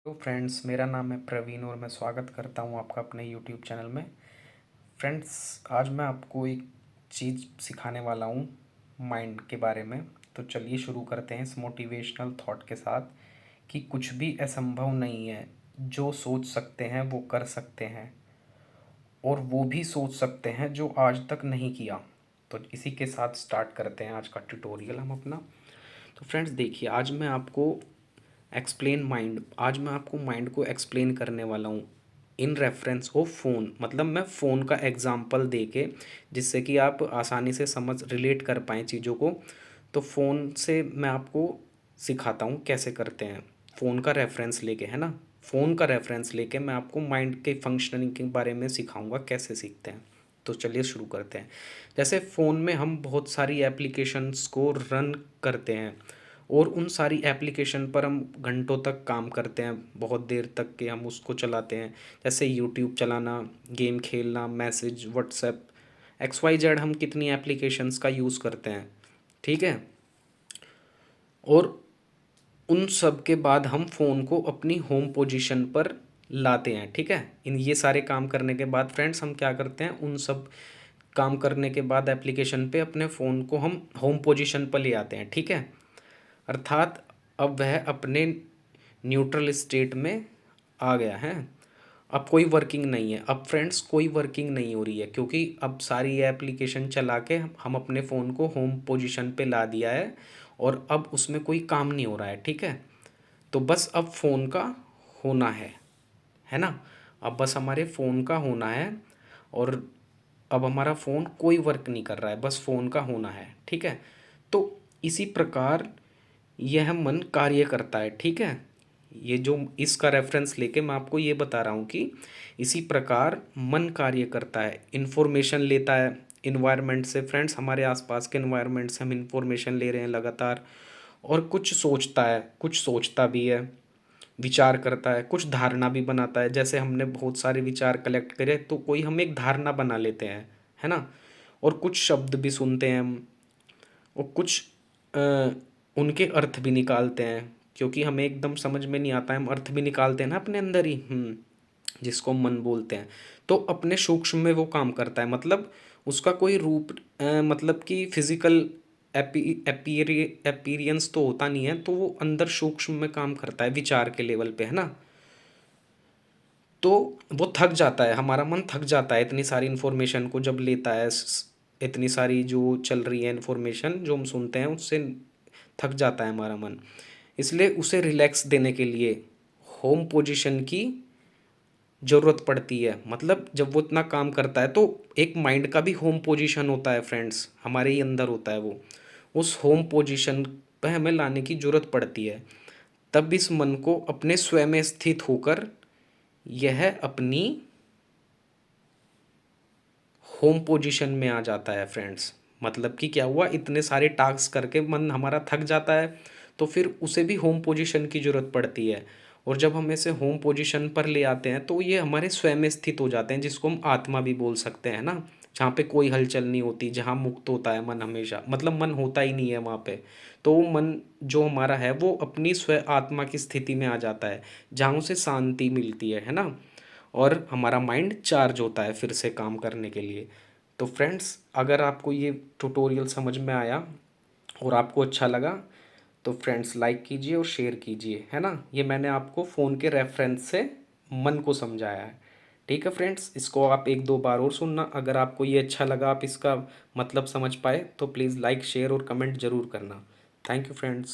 तो फ्रेंड्स, मेरा नाम है प्रवीण और मैं स्वागत करता हूं आपका अपने यूट्यूब चैनल में। फ्रेंड्स, आज मैं आपको एक चीज़ सिखाने वाला हूं माइंड के बारे में। तो चलिए शुरू करते हैं इस मोटिवेशनल थॉट के साथ कि कुछ भी असंभव नहीं है। जो सोच सकते हैं वो कर सकते हैं, और वो भी सोच सकते हैं जो आज तक नहीं किया। तो इसी के साथ स्टार्ट करते हैं आज का ट्यूटोरियल हम अपना। तो फ्रेंड्स देखिए, आज मैं आपको माइंड को एक्सप्लेन करने वाला हूँ इन रेफरेंस ऑफ फ़ोन। मतलब मैं फ़ोन का एग्जांपल दे के, जिससे कि आप आसानी से समझ रिलेट कर पाएँ चीज़ों को। तो फ़ोन से मैं आपको सिखाता हूँ कैसे करते हैं, फ़ोन का रेफरेंस लेके, है ना। फ़ोन का रेफरेंस लेके मैं आपको माइंड के फंक्शनिंग के बारे में सिखाऊंगा कैसे सीखते हैं। तो चलिए शुरू करते हैं। जैसे फ़ोन में हम बहुत सारी एप्लीकेशंस को रन करते हैं, और उन सारी एप्लीकेशन पर हम घंटों तक काम करते हैं, बहुत देर तक के हम उसको चलाते हैं। जैसे यूट्यूब चलाना, गेम खेलना, message, WhatsApp, X Y Z, हम कितनी एप्लीकेशंस का यूज़ करते हैं, ठीक है। और उन सब के बाद हम फ़ोन को अपनी होम पोजीशन पर लाते हैं, ठीक है। इन ये सारे काम करने के बाद फ्रेंड्स हम क्या करते हैं, उन सब काम करने के बाद एप्लीकेशन पे अपने फ़ोन को हम होम पोजीशन पर ले आते हैं, ठीक है। अर्थात अब वह अपने न्यूट्रल स्टेट में आ गया है। अब कोई वर्किंग नहीं है। अब फ्रेंड्स कोई वर्किंग नहीं हो रही है, क्योंकि अब सारी एप्लीकेशन चला के हम अपने फ़ोन को होम पोजीशन पे ला दिया है, और अब उसमें कोई काम नहीं हो रहा है, ठीक है। तो बस अब फ़ोन का होना है ना। अब बस हमारे फ़ोन का होना है, और अब हमारा फ़ोन कोई वर्क नहीं कर रहा है, बस फ़ोन का होना है, ठीक है। तो इसी प्रकार यह मन कार्य करता है, ठीक है। ये जो इसका रेफरेंस लेके मैं आपको ये बता रहा हूँ कि इसी प्रकार मन कार्य करता है, इन्फॉर्मेशन लेता है इन्वायरमेंट से। फ्रेंड्स, हमारे आसपास के इन्वायरमेंट से हम इन्फॉर्मेशन ले रहे हैं लगातार, और कुछ सोचता है, कुछ सोचता भी है, विचार करता है, कुछ धारणा भी बनाता है। जैसे हमने बहुत सारे विचार कलेक्ट करे तो कोई हम एक धारणा बना लेते हैं, है ना। और कुछ शब्द भी सुनते हैं हम, और कुछ अ, उनके अर्थ भी निकालते हैं, क्योंकि हमें एकदम समझ में नहीं आता है, हम अर्थ भी निकालते हैं ना अपने अंदर ही, जिसको हम मन बोलते हैं। तो अपने सूक्ष्म में वो काम करता है, मतलब उसका कोई रूप मतलब कि फिजिकल अपीयरेंस तो होता नहीं है, तो वो अंदर सूक्ष्म में काम करता है, विचार के लेवल पे, है ना। तो वो थक जाता है, हमारा मन थक जाता है इतनी सारी इन्फॉर्मेशन को जब लेता है। इतनी सारी जो चल रही है इन्फॉर्मेशन जो हम सुनते हैं, उससे थक जाता है हमारा मन। इसलिए उसे रिलैक्स देने के लिए होम पोजीशन की ज़रूरत पड़ती है। मतलब जब वो इतना काम करता है, तो एक माइंड का भी होम पोजीशन होता है फ्रेंड्स, हमारे ही अंदर होता है वो। उस होम पोजीशन पे हमें लाने की ज़रूरत पड़ती है। तब इस मन को अपने स्वयं में स्थित होकर यह अपनी होम पोजीशन में आ जाता है फ्रेंड्स। मतलब कि क्या हुआ, इतने सारे टास्क करके मन हमारा थक जाता है, तो फिर उसे भी होम पोजीशन की ज़रूरत पड़ती है। और जब हम इसे होम पोजीशन पर ले आते हैं, तो ये हमारे स्वयं में स्थित हो जाते हैं, जिसको हम आत्मा भी बोल सकते हैं ना। जहाँ पे कोई हलचल नहीं होती, जहाँ मुक्त होता है मन हमेशा, मतलब मन होता ही नहीं है वहाँ पे। तो वो मन जो हमारा है, वो अपनी स्व आत्मा की स्थिति में आ जाता है, जहाँ उसे शांति मिलती है ना। और हमारा माइंड चार्ज होता है फिर से काम करने के लिए। तो फ्रेंड्स, अगर आपको ये ट्यूटोरियल समझ में आया और आपको अच्छा लगा, तो फ्रेंड्स लाइक कीजिए और शेयर कीजिए, है ना। ये मैंने आपको फ़ोन के रेफरेंस से मन को समझाया है, ठीक है फ्रेंड्स। इसको आप एक दो बार और सुनना। अगर आपको ये अच्छा लगा, आप इसका मतलब समझ पाए, तो प्लीज़ लाइक, शेयर और कमेंट ज़रूर करना। Thank you friends.